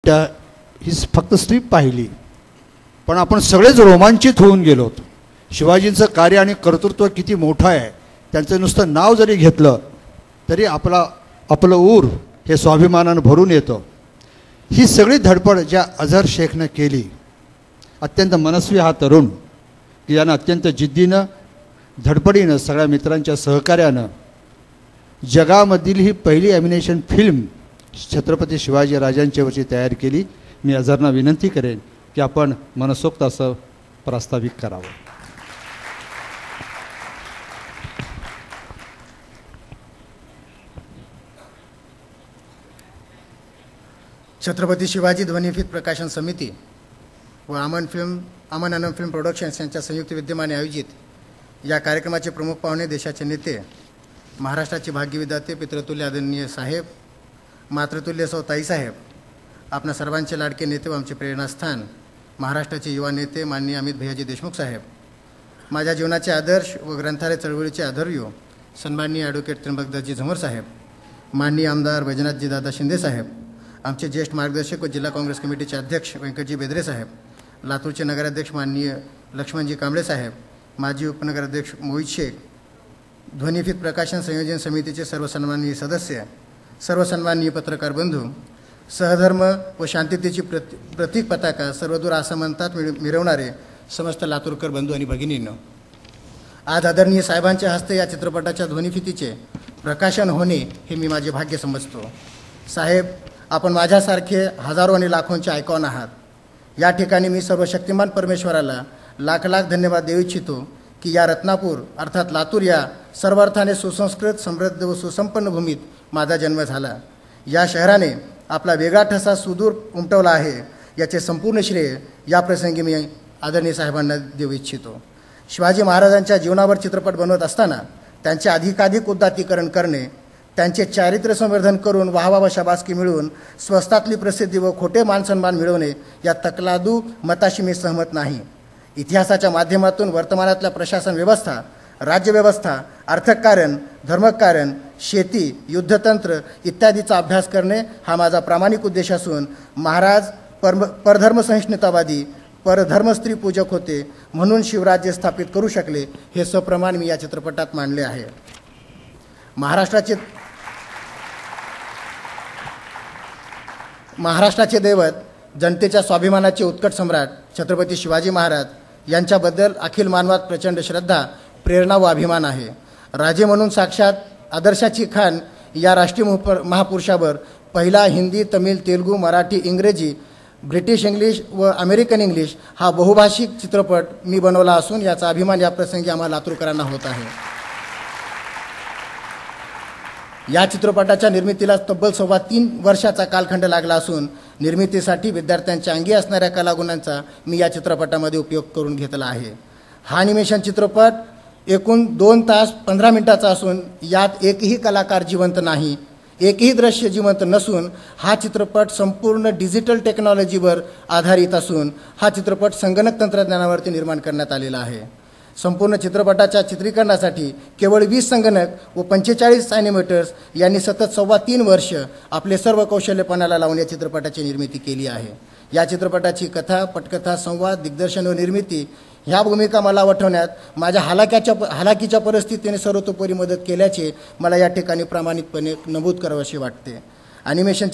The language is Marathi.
ही फक्त स्ट्रीप पाहिली, पण आपण सगळेच रोमांचित होऊन गेलो होतो. शिवाजींचं कार्य आणि कर्तृत्व किती मोठं आहे, त्यांचं नुसतं नाव जरी घेतलं तरी आपलं ऊर हे स्वाभिमानानं भरून येतं. ही सगळी धडपड ज्या अझहर शेखनं केली, अत्यंत मनस्वी हा तरुण की यानं अत्यंत जिद्दीनं धडपडीनं सगळ्या मित्रांच्या सहकार्यानं जगामधील ही पहिली ॲनिमेशन फिल्म छत्रपती शिवाजी राजांच्यावरची तयार केली. मी अझहरना विनंती करेन की आपण मनसोक्त असं प्रास्ताविक करावं. छत्रपती शिवाजी ध्वनिफित प्रकाशन समिती व अमन फिल्म प्रोडक्शन्स यांच्या संयुक्त विद्यमाने आयोजित या कार्यक्रमाचे प्रमुख पाहुणे देशाचे नेते, महाराष्ट्राचे भाग्यविधाते, पितृतुल्य आदरणीय साहेब, मातृतुल्य सौ ताईसाहेब, आपणा सर्वांचे लाडके नेते व आमचे प्रेरणास्थान महाराष्ट्राचे युवा नेते माननीय अमित भैयाजी देशमुख साहेब, माझ्या जीवनाचे आदर्श व ग्रंथालय चळवळीचे आधार्य सन्माननीय ॲडव्होकेट त्र्यंबकदासजी झुमर साहेब, माननीय आमदार वैजनाथजी दादा शिंदे साहेब, आमचे ज्येष्ठ मार्गदर्शक व जिल्हा काँग्रेस कमिटीचे अध्यक्ष व्यंकटजी बेदरे साहेब, लातूरचे नगराध्यक्ष माननीय लक्ष्मणजी कांबळे साहेब, माजी उपनगराध्यक्ष मोहित शेख, ध्वनिफित प्रकाशन संयोजन समितीचे सर्व सन्माननीय सदस्य, सर्व सन्माननीय पत्रकार बंधू, सहधर्म व शांततेची प्रतीक पताका सर्वदूर आसमंतात मिरवणारे समस्त लातूरकर बंधू आणि भगिनींनो, आज आदरणीय साहेबांच्या हस्ते या चित्रपटाच्या ध्वनिफितीचे प्रकाशन होणे हे मी माझे भाग्य समजतो. साहेब, आपण माझ्यासारखे हजारो आणि लाखोंचे आयकॉन आहात. या ठिकाणी मी सर्वशक्तिमान परमेश्वराला लाख लाख धन्यवाद देऊ इच्छितो की या रत्नापूर अर्थात लातूर या सर्व अर्थाने सुसंस्कृत, समृद्ध व सुसंपन्न भूमीत माझा जन्म झाला. या शहराने आपला वेगळा ठसा सुदूर उमटवला आहे, याचे संपूर्ण श्रेय या प्रसंगी मी आदरणीय साहेबांना देऊ इच्छितो. शिवाजी महाराजांच्या जीवनावर चित्रपट बनवत असताना त्यांचे अधिकाधिक उदात्तीकरण करणे, त्यांचे चारित्र्य संवर्धन करून वाहवा व शाबासकी मिळवून स्वस्तातली प्रसिद्धी व खोटे मानसन्मान मिळवणे या तकलादू मताशी मी सहमत नाही. इतिहासाच्या माध्यमातून वर्तमानातल्या प्रशासन व्यवस्था, राज्यव्यवस्था, अर्थकारण, धर्मकारण, शेती, युद्धतंत्र इत्यादीचा अभ्यास करणे हा माझा प्रामाणिक उद्देश असून महाराज परधर्मसहिष्णुतावादी, परधर्म स्त्री पूजक होते म्हणून शिवराज्य स्थापित करू शकले हे सप्रमाण मी या चित्रपटात मांडले आहे. महाराष्ट्राचे दैवत, जनतेच्या स्वाभिमानाचे उत्कट सम्राट छत्रपती शिवाजी महाराज यांच्याबद्दल अखिल मानवात प्रचंड श्रद्धा, प्रेरणा व अभिमान आहे. राजे म्हणून साक्षात आदर्शाची खान या राष्ट्रीय महापुरुषावर पहिला हिंदी, तमिळ, तेलुगू, मराठी, इंग्रजी, ब्रिटिश इंग्लिश व अमेरिकन इंग्लिश हा बहुभाषिक चित्रपट मी बनवला असून याचा अभिमान या प्रसंगी आम्हाला लातूरकरांना होत आहे. या चित्रपटाच्या निर्मितीला तब्बल 3.25 वर्षाचा कालखंड लागला असून निर्मितीसाठी विद्यार्थ्यांच्या अंगी असणाऱ्या कलागुणांचा मी या चित्रपटामध्ये उपयोग करून घेतला आहे. हा ॲनिमेशन चित्रपट एकूण 2 तास 15 मिनिटाचा असून यात एकही कलाकार जिवंत नाही, एकही दृश्य जिवंत नसून हा चित्रपट संपूर्ण डिजिटल टेक्नॉलॉजीवर आधारित असून हा चित्रपट संगणक तंत्रज्ञानावरती निर्माण करण्यात आलेला आहे. संपूर्ण चित्रपटाच्या चित्रीकरणासाठी केवळ 20 संगणक व 45 ॲनिमेटर्स यांनी सतत 3.25 वर्ष आपले सर्व कौशल्य पणाला लावून या चित्रपटाची निर्मिती केली आहे. या चित्रपटाची कथा, पटकथा, संवाद, दिग्दर्शन व निर्मिती ह्या भूमिका मला वठवण्यात माझ्या हालाकीच्या परिस्थितीने सर्वतोपरी मदत केल्याचे मला या ठिकाणी प्रामाणिकपणे नमूद करावेसे वाटते. ॲनिमेशन